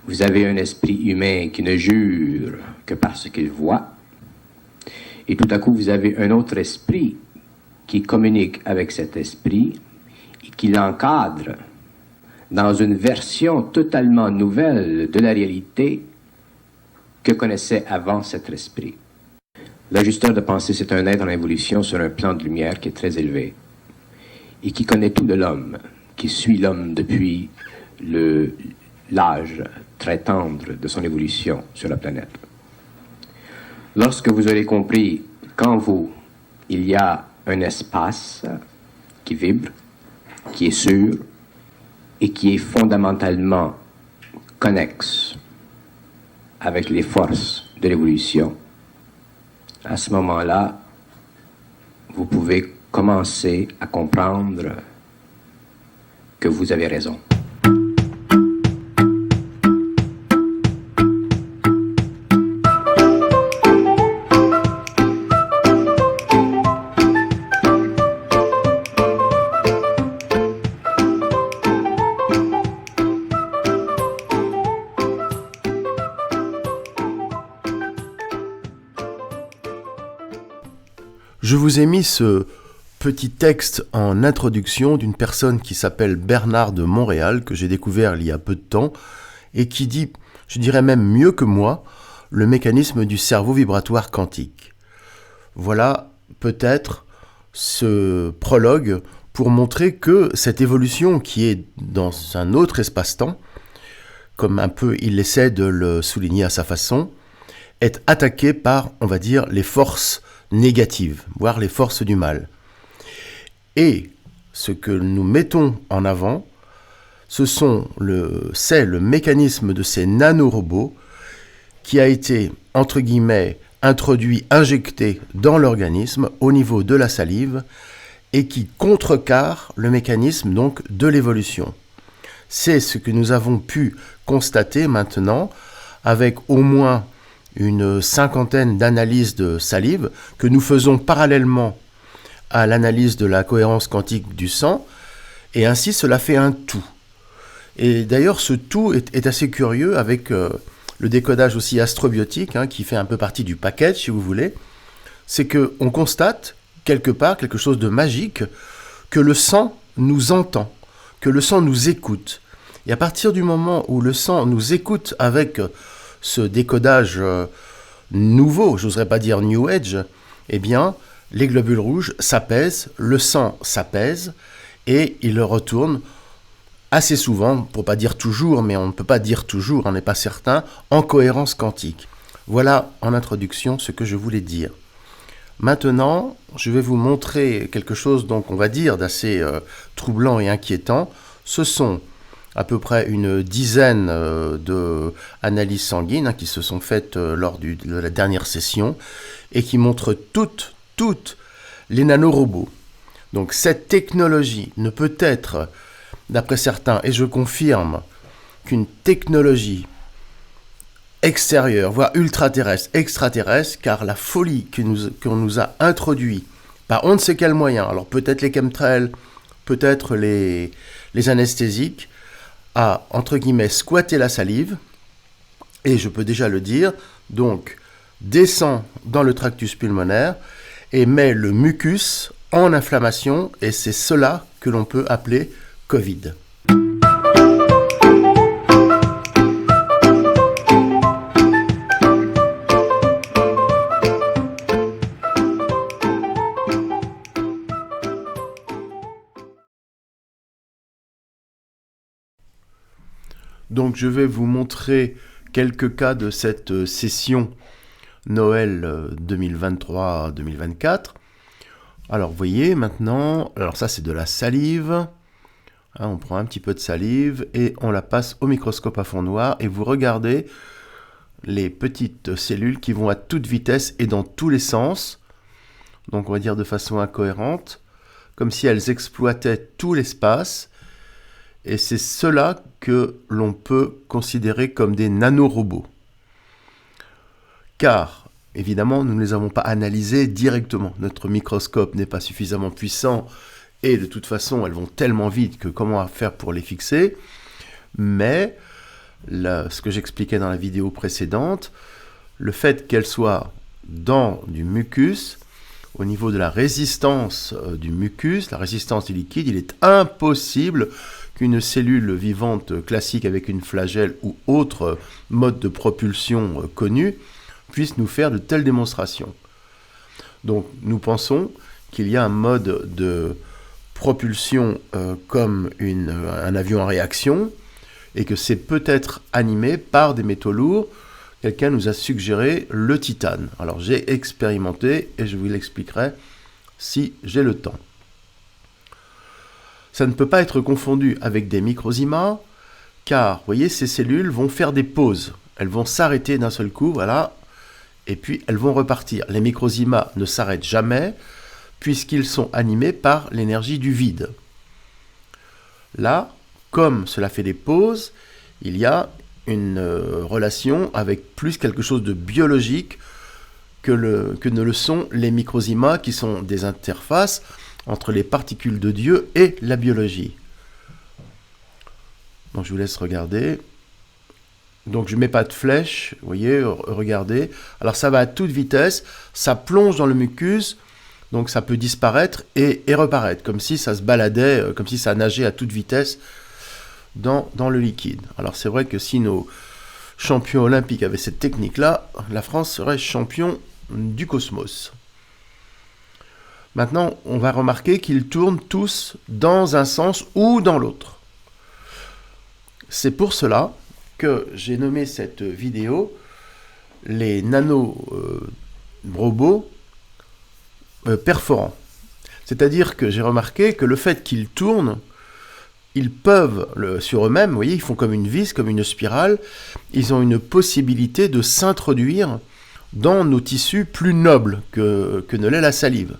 Vous avez un esprit humain qui ne jure que parce qu'il voit. Et tout à coup, vous avez un autre esprit qui communique avec cet esprit et qui l'encadre dans une version totalement nouvelle de la réalité que connaissait avant cet esprit. L'ajusteur de pensée, c'est un être en évolution sur un plan de lumière qui est très élevé et qui connaît tout de l'homme, qui suit l'homme depuis l'âge très tendre de son évolution sur la planète. Lorsque vous aurez compris qu'en vous, il y a un espace qui vibre, qui est sûr et qui est fondamentalement connexe avec les forces de l'évolution, à ce moment-là, vous pouvez commencer à comprendre que vous avez raison. Je vous ai mis ce petit texte en introduction d'une personne qui s'appelle Bernard de Montréal, que j'ai découvert il y a peu de temps, et qui dit, je dirais même mieux que moi, le mécanisme du cerveau vibratoire quantique. Voilà peut-être ce prologue pour montrer que cette évolution qui est dans un autre espace-temps, comme un peu il essaie de le souligner à sa façon, est attaquée par, on va dire, les forces négatives, voire les forces du mal. Et ce que nous mettons en avant, c'est le mécanisme de ces nanorobots qui a été, entre guillemets, introduit, injecté dans l'organisme au niveau de la salive et qui contrecarre le mécanisme donc de l'évolution. C'est ce que nous avons pu constater maintenant avec au moins une cinquantaine d'analyses de salive que nous faisons parallèlement à l'analyse de la cohérence quantique du sang, et ainsi cela fait un tout. Et d'ailleurs ce tout est assez curieux avec le décodage aussi astrobiotique, qui fait un peu partie du package si vous voulez, c'est qu'on constate quelque part quelque chose de magique, que le sang nous entend, que le sang nous écoute. Et à partir du moment où le sang nous écoute avec ce décodage nouveau, j'oserais pas dire New Age, eh bien, les globules rouges s'apaisent, le sang s'apaise, et il retourne assez souvent, pour pas dire toujours, mais on ne peut pas dire toujours, on n'est pas certain, en cohérence quantique. Voilà en introduction ce que je voulais dire. Maintenant, je vais vous montrer quelque chose, donc on va dire, d'assez troublant et inquiétant. Ce sont à peu près une dizaine d'analyses sanguines qui se sont faites lors de la dernière session et qui montrent toutes les nanorobots. Donc cette technologie ne peut être, d'après certains, et je confirme, qu'une technologie extérieure, voire extraterrestre, car la folie qu'on nous a introduit par on ne sait quel moyen, alors peut-être les chemtrails, peut-être les anesthésiques, a, entre guillemets, squatté la salive, et je peux déjà le dire, donc descend dans le tractus pulmonaire et met le mucus en inflammation, et c'est cela que l'on peut appeler Covid. Donc je vais vous montrer quelques cas de cette session Noël 2023-2024. Alors vous voyez maintenant, alors ça c'est de la salive, on prend un petit peu de salive et on la passe au microscope à fond noir et vous regardez les petites cellules qui vont à toute vitesse et dans tous les sens, donc on va dire de façon incohérente, comme si elles exploitaient tout l'espace. Et c'est cela que l'on peut considérer comme des nanorobots. Car, évidemment, nous ne les avons pas analysés directement. Notre microscope n'est pas suffisamment puissant et de toute façon, elles vont tellement vite que comment faire pour les fixer. Mais ce que j'expliquais dans la vidéo précédente, le fait qu'elle soit dans du mucus, au niveau de la résistance du mucus, la résistance du liquide, il est impossible qu'une cellule vivante classique avec une flagelle ou autre mode de propulsion connu puisse nous faire de telles démonstrations. Donc nous pensons qu'il y a un mode de propulsion comme un avion en réaction et que c'est peut-être animé par des métaux lourds. Quelqu'un nous a suggéré le titane. Alors j'ai expérimenté et je vous l'expliquerai si j'ai le temps. Ça ne peut pas être confondu avec des microzymas, car, vous voyez, ces cellules vont faire des pauses. Elles vont s'arrêter d'un seul coup, voilà, et puis elles vont repartir. Les microzymas ne s'arrêtent jamais, puisqu'ils sont animés par l'énergie du vide. Là, comme cela fait des pauses, il y a une relation avec plus quelque chose de biologique que ne le sont les microzymas, qui sont des interfaces entre les particules de Dieu et la biologie. Donc je vous laisse regarder. Donc je ne mets pas de flèche, vous voyez, regardez. Alors ça va à toute vitesse, ça plonge dans le mucus, donc ça peut disparaître et reparaître, comme si ça se baladait, comme si ça nageait à toute vitesse dans le liquide. Alors c'est vrai que si nos champions olympiques avaient cette technique-là, la France serait champion du cosmos. Maintenant, on va remarquer qu'ils tournent tous dans un sens ou dans l'autre. C'est pour cela que j'ai nommé cette vidéo les nanorobots perforants. C'est-à-dire que j'ai remarqué que le fait qu'ils tournent, ils peuvent, sur eux-mêmes, vous voyez, ils font comme une vis, comme une spirale, ils ont une possibilité de s'introduire dans nos tissus plus nobles que ne l'est la salive.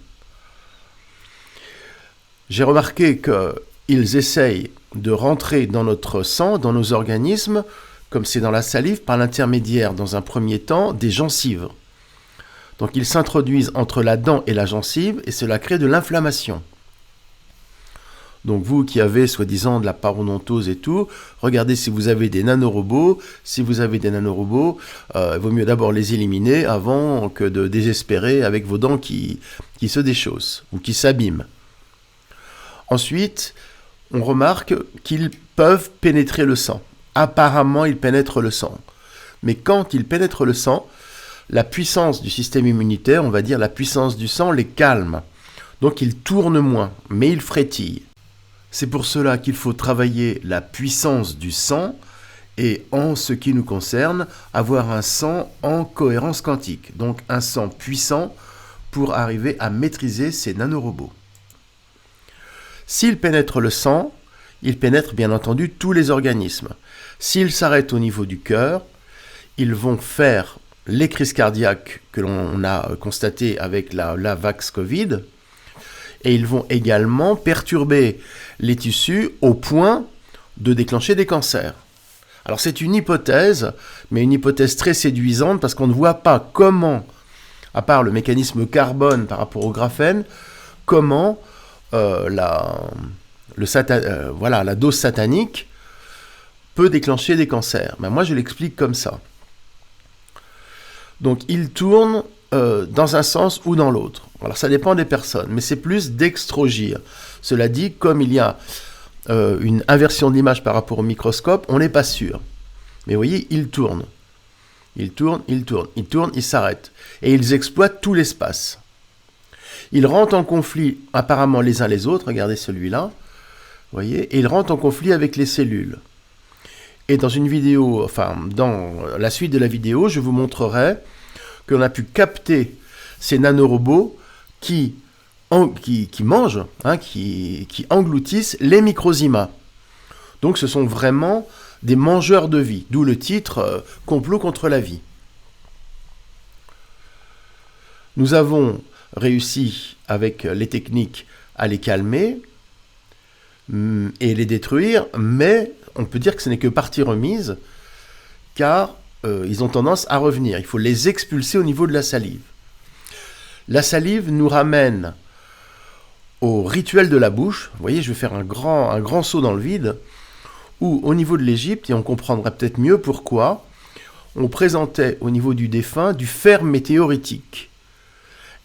J'ai remarqué qu'ils essayent de rentrer dans notre sang, dans nos organismes, comme c'est dans la salive, par l'intermédiaire, dans un premier temps, des gencives. Donc ils s'introduisent entre la dent et la gencive, et cela crée de l'inflammation. Donc vous qui avez soi-disant de la parodontose et tout, regardez si vous avez des nanorobots. Si vous avez des nanorobots, il vaut mieux d'abord les éliminer avant que de désespérer avec vos dents qui se déchaussent ou qui s'abîment. Ensuite, on remarque qu'ils peuvent pénétrer le sang. Apparemment, ils pénètrent le sang. Mais quand ils pénètrent le sang, la puissance du système immunitaire, on va dire la puissance du sang, les calme. Donc ils tournent moins, mais ils frétillent. C'est pour cela qu'il faut travailler la puissance du sang et, en ce qui nous concerne, avoir un sang en cohérence quantique. Donc un sang puissant pour arriver à maîtriser ces nanorobots. S'ils pénètrent le sang, ils pénètrent bien entendu tous les organismes. S'ils s'arrêtent au niveau du cœur, ils vont faire les crises cardiaques que l'on a constatées avec la vax Covid, et ils vont également perturber les tissus au point de déclencher des cancers. Alors c'est une hypothèse, mais une hypothèse très séduisante parce qu'on ne voit pas comment, à part le mécanisme carbone par rapport au graphène, comment la dose satanique peut déclencher des cancers. Ben moi je l'explique comme ça. Donc il tourne dans un sens ou dans l'autre. Alors ça dépend des personnes, mais c'est plus d'extrogir. Cela dit, comme il y a une inversion d'image par rapport au microscope, on n'est pas sûr. Mais vous voyez, ils tournent. Ils tournent, ils s'arrêtent. Et ils exploitent tout l'espace. Ils rentrent en conflit apparemment les uns les autres, regardez celui-là, vous voyez, et ils rentrent en conflit avec les cellules. Et dans une vidéo, dans la suite de la vidéo, je vous montrerai qu'on a pu capter ces nanorobots qui mangent, qui engloutissent les microzymas. Donc ce sont vraiment des mangeurs de vie, d'où le titre Complot contre la vie. Nous avons réussi avec les techniques à les calmer et les détruire, mais on peut dire que ce n'est que partie remise, car ils ont tendance à revenir. Il faut les expulser au niveau de la salive. La salive nous ramène au rituel de la bouche. Vous voyez, je vais faire un grand saut dans le vide, où au niveau de l'Égypte, et on comprendra peut-être mieux pourquoi, on présentait au niveau du défunt du fer météoritique.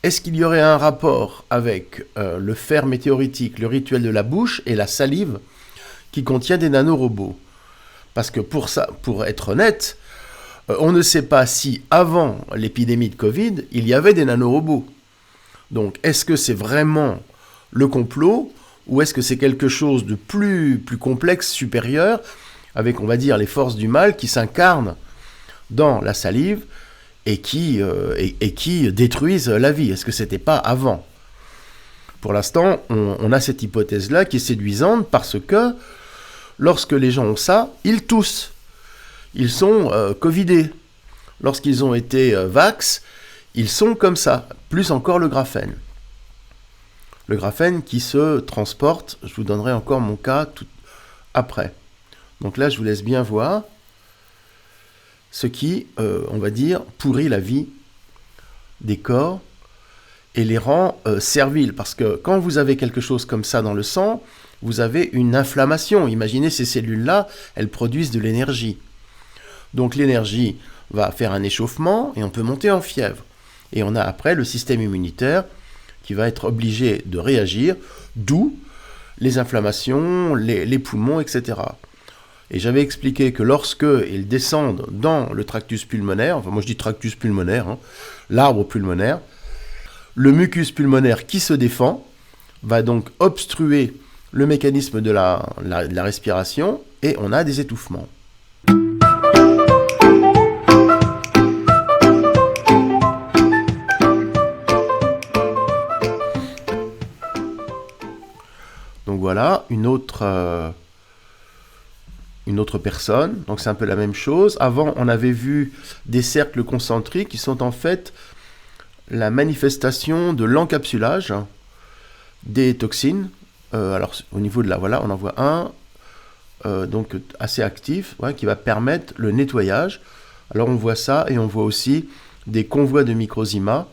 Est-ce qu'il y aurait un rapport avec le fer météoritique, le rituel de la bouche et la salive qui contient des nanorobots? Parce que pour être honnête, on ne sait pas si avant l'épidémie de Covid, il y avait des nanorobots. Donc est-ce que c'est vraiment le complot ou est-ce que c'est quelque chose de plus complexe, supérieur, avec, on va dire, les forces du mal qui s'incarnent dans la salive et qui détruisent la vie? Est-ce que c'était pas avant? Pour l'instant, on a cette hypothèse-là qui est séduisante parce que lorsque les gens ont ça, ils toussent. Ils sont covidés. Lorsqu'ils ont été vax, ils sont comme ça. Plus encore le graphène. Le graphène qui se transporte, je vous donnerai encore mon cas tout après. Donc là, je vous laisse bien voir ce qui, on va dire, pourrit la vie des corps et les rend serviles. Parce que quand vous avez quelque chose comme ça dans le sang, vous avez une inflammation. Imaginez ces cellules-là, elles produisent de l'énergie. Donc l'énergie va faire un échauffement et on peut monter en fièvre. Et on a après le système immunitaire qui va être obligé de réagir, d'où les inflammations, les poumons, etc. Et j'avais expliqué que lorsque ils descendent dans le tractus pulmonaire, enfin moi je dis tractus pulmonaire, l'arbre pulmonaire, le mucus pulmonaire qui se défend va donc obstruer le mécanisme de la respiration et on a des étouffements. Donc voilà, une autre personne, donc c'est un peu la même chose. Avant, on avait vu des cercles concentriques qui sont en fait la manifestation de l'encapsulage des toxines. Alors au niveau de là, voilà, on en voit un, donc assez actif, ouais, qui va permettre le nettoyage. Alors on voit ça et on voit aussi des convois de microzymas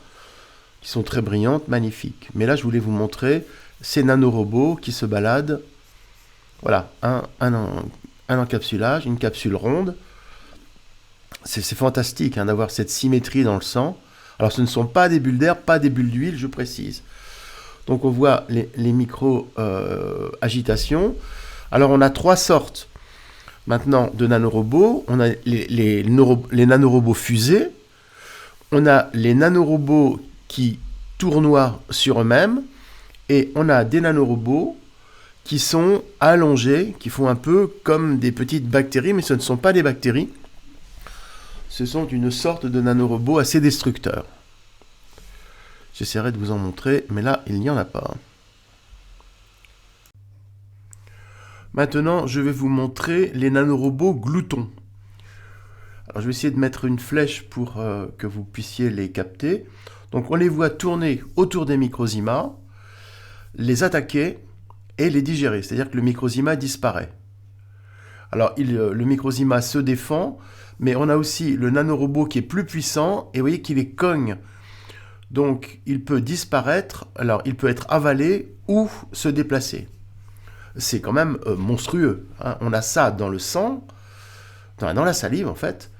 qui sont très brillantes, magnifiques. Mais là, je voulais vous montrer ces nanorobots qui se baladent. Voilà, un encapsulage, une capsule ronde. C'est fantastique d'avoir cette symétrie dans le sang. Alors ce ne sont pas des bulles d'air, pas des bulles d'huile, je précise. Donc on voit les micro-agitations. Alors on a trois sortes maintenant de nanorobots. On a les nanorobots fusés. On a les nanorobots qui tournoient sur eux-mêmes. Et on a des nanorobots qui sont allongés, qui font un peu comme des petites bactéries, mais ce ne sont pas des bactéries. Ce sont une sorte de nanorobots assez destructeurs. J'essaierai de vous en montrer, mais là, il n'y en a pas. Maintenant, je vais vous montrer les nanorobots gloutons. Alors, je vais essayer de mettre une flèche pour que vous puissiez les capter. Donc, on les voit tourner autour des microzymas, les attaquer et les digérer. C'est-à-dire que le microzyma disparaît. Alors, le microzyma se défend, mais on a aussi le nanorobot qui est plus puissant, et vous voyez qu'il les cogne. Donc, il peut disparaître, alors il peut être avalé ou se déplacer. C'est quand même monstrueux. On a ça dans le sang, dans la salive en fait,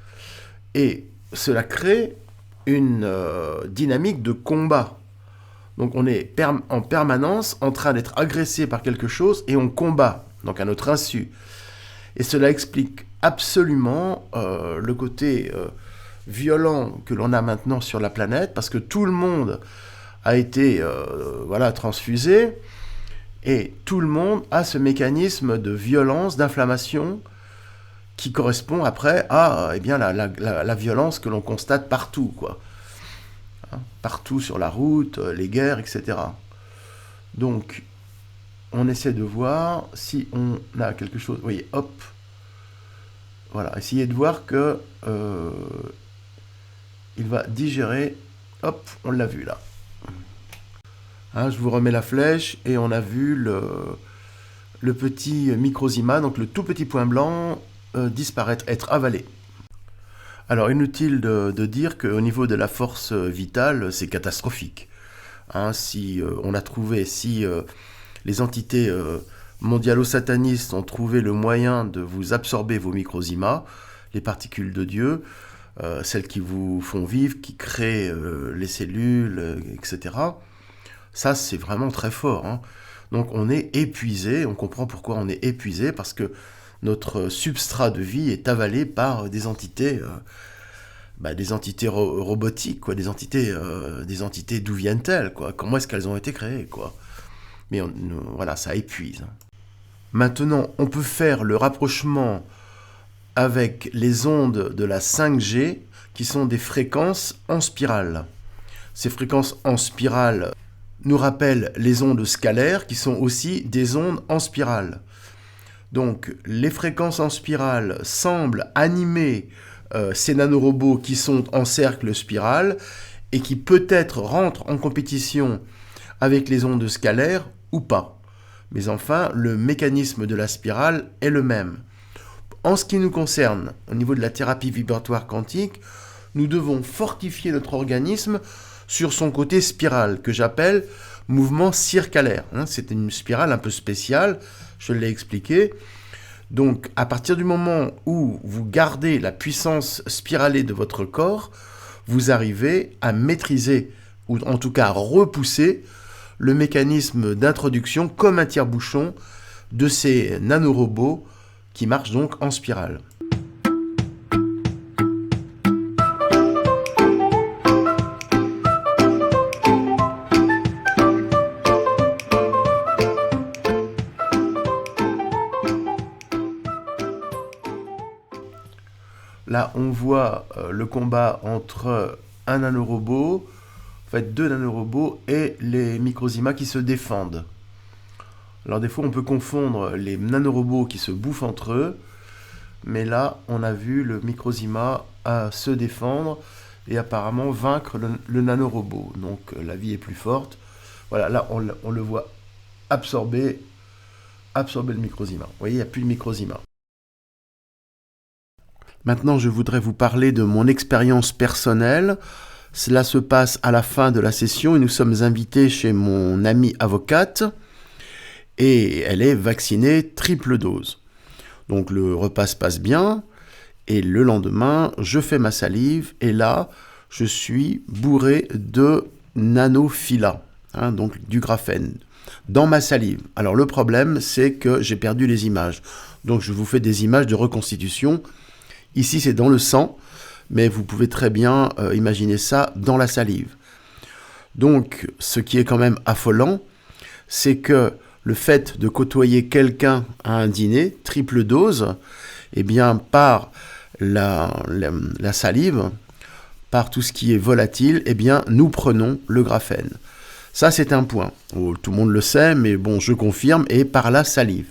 et cela crée une dynamique de combat. Donc on est en permanence en train d'être agressé par quelque chose et on combat, donc à notre insu. Et cela explique absolument le côté violent que l'on a maintenant sur la planète, parce que tout le monde a été transfusé, et tout le monde a ce mécanisme de violence, d'inflammation, qui correspond après à la violence que l'on constate partout, quoi. Partout sur la route, les guerres, etc. Donc, on essaie de voir si on a quelque chose. Vous voyez, hop. Voilà, essayez de voir que il va digérer. Hop, on l'a vu là. Je vous remets la flèche et on a vu le petit microzyma, donc le tout petit point blanc, disparaître, être avalé. Alors, inutile de dire qu'au niveau de la force vitale, c'est catastrophique. Si on a trouvé, si les entités mondialo-satanistes ont trouvé le moyen de vous absorber vos microzymas, les particules de Dieu, celles qui vous font vivre, qui créent les cellules, etc. Ça, c'est vraiment très fort, hein. Donc on est épuisé, on comprend pourquoi on est épuisé, parce que notre substrat de vie est avalé par des entités, robotiques, quoi, des entités d'où viennent-elles, quoi, comment est-ce qu'elles ont été créées, quoi. Mais voilà, ça épuise. Maintenant, on peut faire le rapprochement avec les ondes de la 5G, qui sont des fréquences en spirale. Ces fréquences en spirale nous rappellent les ondes scalaires, qui sont aussi des ondes en spirale. Donc, les fréquences en spirale semblent animer ces nanorobots qui sont en cercle spiral et qui peut-être rentrent en compétition avec les ondes scalaires ou pas. Mais enfin, le mécanisme de la spirale est le même. En ce qui nous concerne, au niveau de la thérapie vibratoire quantique, nous devons fortifier notre organisme sur son côté spirale, que j'appelle mouvement circulaire. C'est une spirale un peu spéciale, je l'ai expliqué. Donc, à partir du moment où vous gardez la puissance spiralée de votre corps, vous arrivez à maîtriser, ou en tout cas à repousser, le mécanisme d'introduction comme un tire-bouchon de ces nanorobots qui marchent donc en spirale. Là, on voit le combat entre un nanorobot, en fait 2 nanorobots, et les microzymas qui se défendent. Alors des fois, on peut confondre les nanorobots qui se bouffent entre eux, mais là, on a vu le microzyma se défendre et apparemment vaincre le nanorobot. Donc la vie est plus forte. Voilà, là, on le voit absorber le microzyma. Vous voyez, il n'y a plus de microzyma. Maintenant, je voudrais vous parler de mon expérience personnelle. Cela se passe à la fin de la session et nous sommes invités chez mon amie avocate et elle est vaccinée triple dose. Donc le repas se passe bien et le lendemain, je fais ma salive et là, je suis bourré de nanophyla, donc du graphène, dans ma salive. Alors le problème, c'est que j'ai perdu les images. Donc je vous fais des images de reconstitution. Ici, c'est dans le sang, mais vous pouvez très bien imaginer ça dans la salive. Donc, ce qui est quand même affolant, c'est que le fait de côtoyer quelqu'un à un dîner, triple dose, eh bien, par la salive, par tout ce qui est volatile, eh bien, nous prenons le graphène. Ça, c'est un point. Tout le monde le sait, mais bon, je confirme, et par la salive.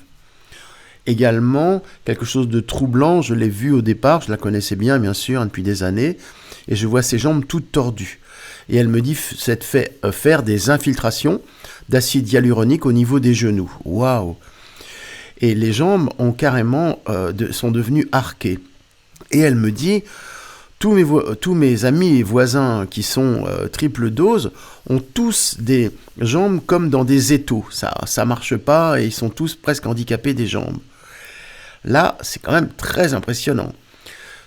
Également, quelque chose de troublant, je l'ai vu au départ, je la connaissais bien sûr, depuis des années, et je vois ses jambes toutes tordues. Et elle me dit s'être fait faire des infiltrations d'acide hyaluronique au niveau des genoux. Waouh! Et les jambes ont carrément sont devenues arquées. Et elle me dit, tous mes amis et voisins qui sont triple dose ont tous des jambes comme dans des étaux. Ça marche pas et ils sont tous presque handicapés des jambes. Là, c'est quand même très impressionnant.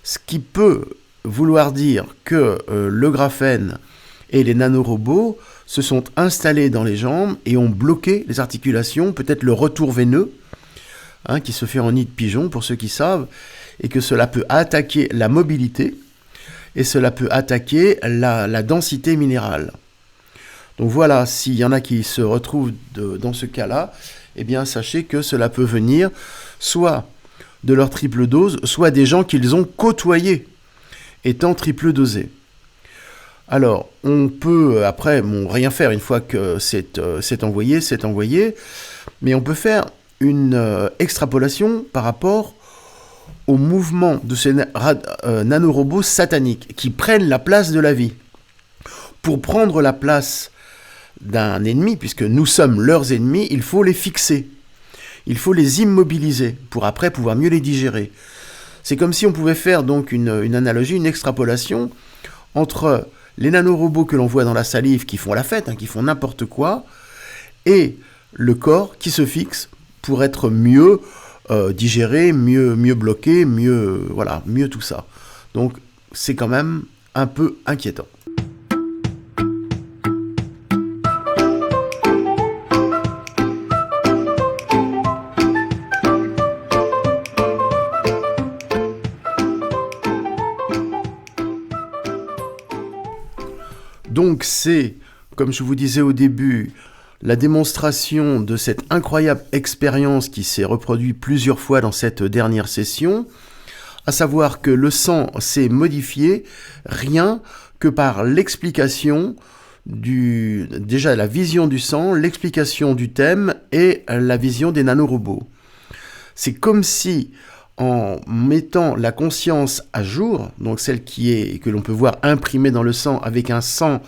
Ce qui peut vouloir dire que le graphène et les nanorobots se sont installés dans les jambes et ont bloqué les articulations, peut-être le retour veineux, qui se fait en nid de pigeon, pour ceux qui savent, et que cela peut attaquer la mobilité, et cela peut attaquer la densité minérale. Donc voilà, s'il y en a qui se retrouvent dans ce cas-là, eh bien sachez que cela peut venir soit de leur triple dose, soit des gens qu'ils ont côtoyés étant triple dosés. Alors, on peut après rien faire une fois que c'est envoyé, mais on peut faire une extrapolation par rapport au mouvement de ces nanorobots sataniques qui prennent la place de la vie. Pour prendre la place d'un ennemi, puisque nous sommes leurs ennemis, il faut les fixer. Il faut les immobiliser pour après pouvoir mieux les digérer. C'est comme si on pouvait faire donc une analogie, une extrapolation entre les nanorobots que l'on voit dans la salive qui font la fête, qui font n'importe quoi, et le corps qui se fixe pour être mieux digéré, mieux bloqué, mieux tout ça. Donc c'est quand même un peu inquiétant. Donc c'est, comme je vous disais au début, la démonstration de cette incroyable expérience qui s'est reproduite plusieurs fois dans cette dernière session, à savoir que le sang s'est modifié rien que par l'explication déjà la vision du sang, l'explication du thème et la vision des nanorobots. C'est comme si, en mettant la conscience à jour, donc celle que l'on peut voir imprimée dans le sang, avec un sang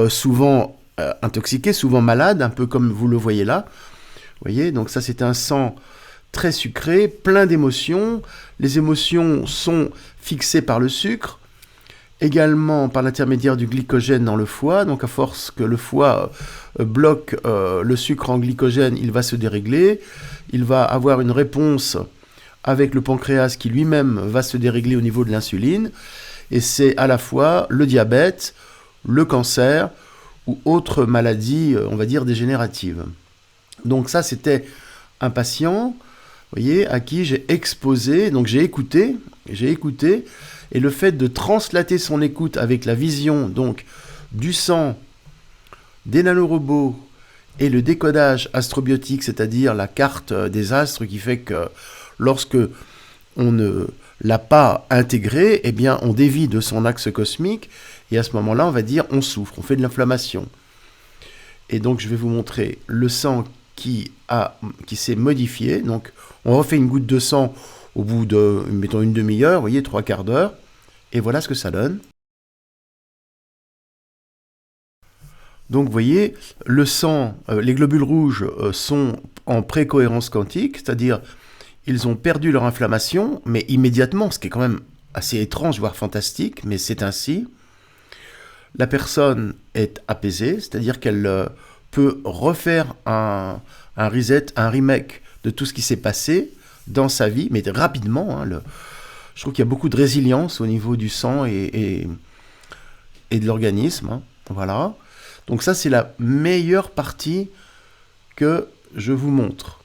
souvent intoxiqué, souvent malade, un peu comme vous le voyez là. Vous voyez, donc ça c'est un sang très sucré, plein d'émotions. Les émotions sont fixées par le sucre, également par l'intermédiaire du glycogène dans le foie. Donc à force que le foie bloque le sucre en glycogène, il va se dérégler. Il va avoir une réponse avec le pancréas qui lui-même va se dérégler au niveau de l'insuline. Et c'est à la fois le diabète, le cancer ou autres maladies, on va dire, dégénératives. Donc ça, c'était un patient, vous voyez, à qui j'ai exposé, donc j'ai écouté, et le fait de translater son écoute avec la vision donc du sang, des nanorobots et le décodage astrobiotique, c'est-à-dire la carte des astres qui fait que lorsque on ne l'a pas intégré, eh bien on dévie de son axe cosmique, et à ce moment-là, on va dire on souffre, on fait de l'inflammation. Et donc je vais vous montrer le sang qui s'est modifié. Donc on refait une goutte de sang au bout de, mettons, une demi-heure, vous voyez, 3/4 d'heure, et voilà ce que ça donne. Donc vous voyez, le sang, les globules rouges sont en précohérence quantique, c'est-à-dire ils ont perdu leur inflammation, mais immédiatement, ce qui est quand même assez étrange, voire fantastique, mais c'est ainsi. La personne est apaisée, c'est-à-dire qu'elle peut refaire un reset, un remake de tout ce qui s'est passé dans sa vie, mais rapidement. Je trouve qu'il y a beaucoup de résilience au niveau du sang et de l'organisme. Hein, voilà. Donc ça, c'est la meilleure partie que je vous montre,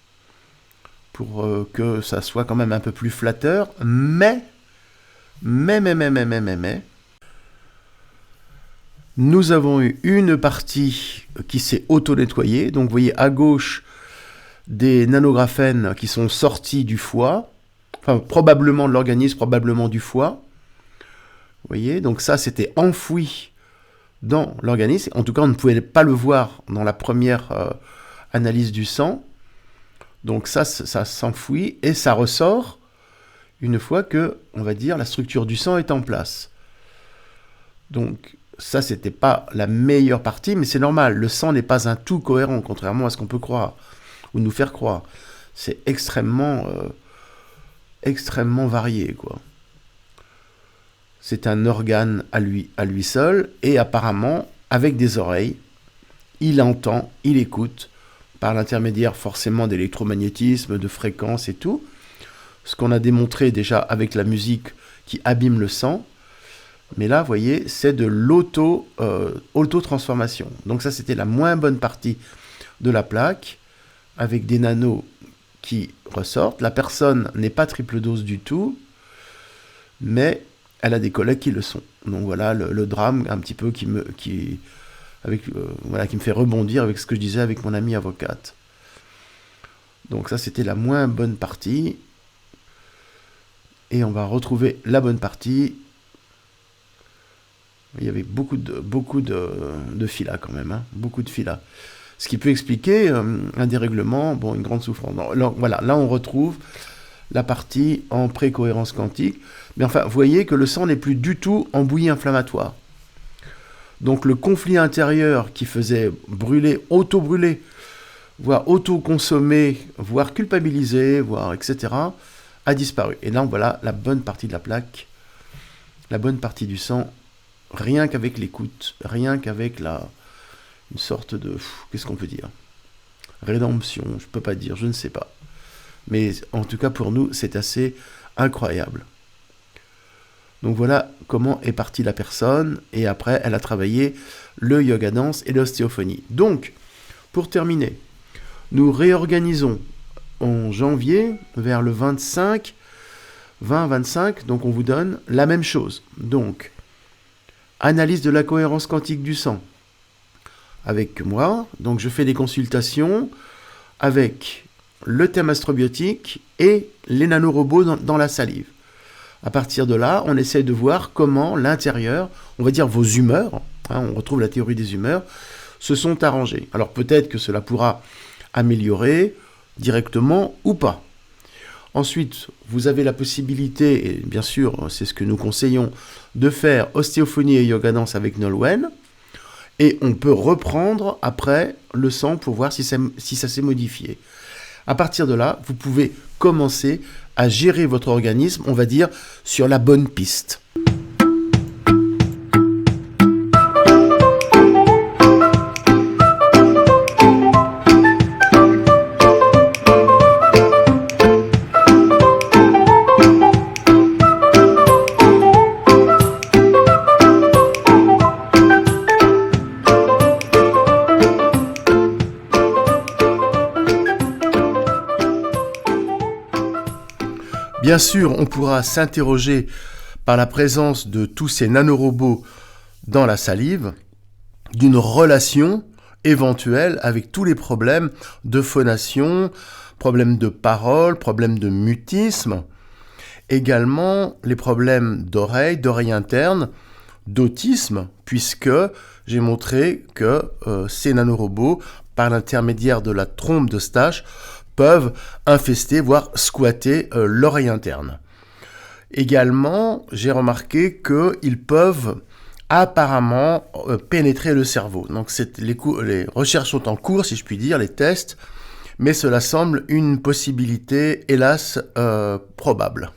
pour que ça soit quand même un peu plus flatteur, mais, nous avons eu une partie qui s'est auto-nettoyée. Donc vous voyez à gauche des nanographènes qui sont sortis du foie, enfin probablement de l'organisme, probablement du foie. Vous voyez, donc ça c'était enfoui dans l'organisme. En tout cas, on ne pouvait pas le voir dans la première analyse du sang. Donc ça s'enfouit et ça ressort une fois que, on va dire, la structure du sang est en place. Donc ça, c'était pas la meilleure partie, mais c'est normal. Le sang n'est pas un tout cohérent, contrairement à ce qu'on peut croire ou nous faire croire. C'est extrêmement varié, quoi. C'est un organe à lui seul, et apparemment, avec des oreilles, il entend, il écoute, par l'intermédiaire forcément d'électromagnétisme, de fréquences et tout, ce qu'on a démontré déjà avec la musique qui abîme le sang. Mais là, vous voyez, c'est de l'auto-transformation. Donc ça, c'était la moins bonne partie de la plaque, avec des nanos qui ressortent. La personne n'est pas triple dose du tout, mais elle a des collègues qui le sont. Donc voilà le drame un petit peu qui me fait rebondir avec ce que je disais avec mon amie avocate. Donc ça, c'était la moins bonne partie. Et on va retrouver la bonne partie. Il y avait beaucoup de filas quand même, hein, beaucoup de filas. Ce qui peut expliquer un dérèglement, une grande souffrance. Là on retrouve la partie en précohérence quantique. Mais enfin, vous voyez que le sang n'est plus du tout en bouillie inflammatoire. Donc le conflit intérieur qui faisait brûler, auto-brûler, voire auto-consommer, voire culpabiliser, voire etc., a disparu. Et là, voilà la bonne partie de la plaque, la bonne partie du sang, rien qu'avec l'écoute, rien qu'avec une sorte de... Qu'est-ce qu'on peut dire? rédemption, je peux pas dire, je ne sais pas. Mais en tout cas pour nous, c'est assez incroyable. Donc voilà comment est partie la personne, et après elle a travaillé le yoga dance et l'ostéophonie. Donc, pour terminer, nous réorganisons en janvier, vers le 20-25, donc on vous donne la même chose. Donc, analyse de la cohérence quantique du sang avec moi, donc je fais des consultations avec le thème astrobiotique et les nanorobots dans la salive. À partir de là, on essaie de voir comment l'intérieur, on va dire vos humeurs, on retrouve la théorie des humeurs, se sont arrangées. Alors peut-être que cela pourra améliorer directement ou pas. Ensuite, vous avez la possibilité, et bien sûr, c'est ce que nous conseillons, de faire ostéophonie et yoga dance avec Nolwenn. Et on peut reprendre après le sang pour voir si ça s'est modifié. À partir de là, vous pouvez commencer à gérer votre organisme, on va dire, sur la bonne piste. Bien sûr, on pourra s'interroger par la présence de tous ces nanorobots dans la salive, d'une relation éventuelle avec tous les problèmes de phonation, problèmes de parole, problèmes de mutisme, également les problèmes d'oreille interne, d'autisme, puisque j'ai montré que ces nanorobots, par l'intermédiaire de la trompe d'Eustache, peuvent infester, voire squatter l'oreille interne. Également, j'ai remarqué qu'ils peuvent apparemment pénétrer le cerveau. Donc les recherches sont en cours, si je puis dire, les tests, mais cela semble une possibilité, hélas, probable.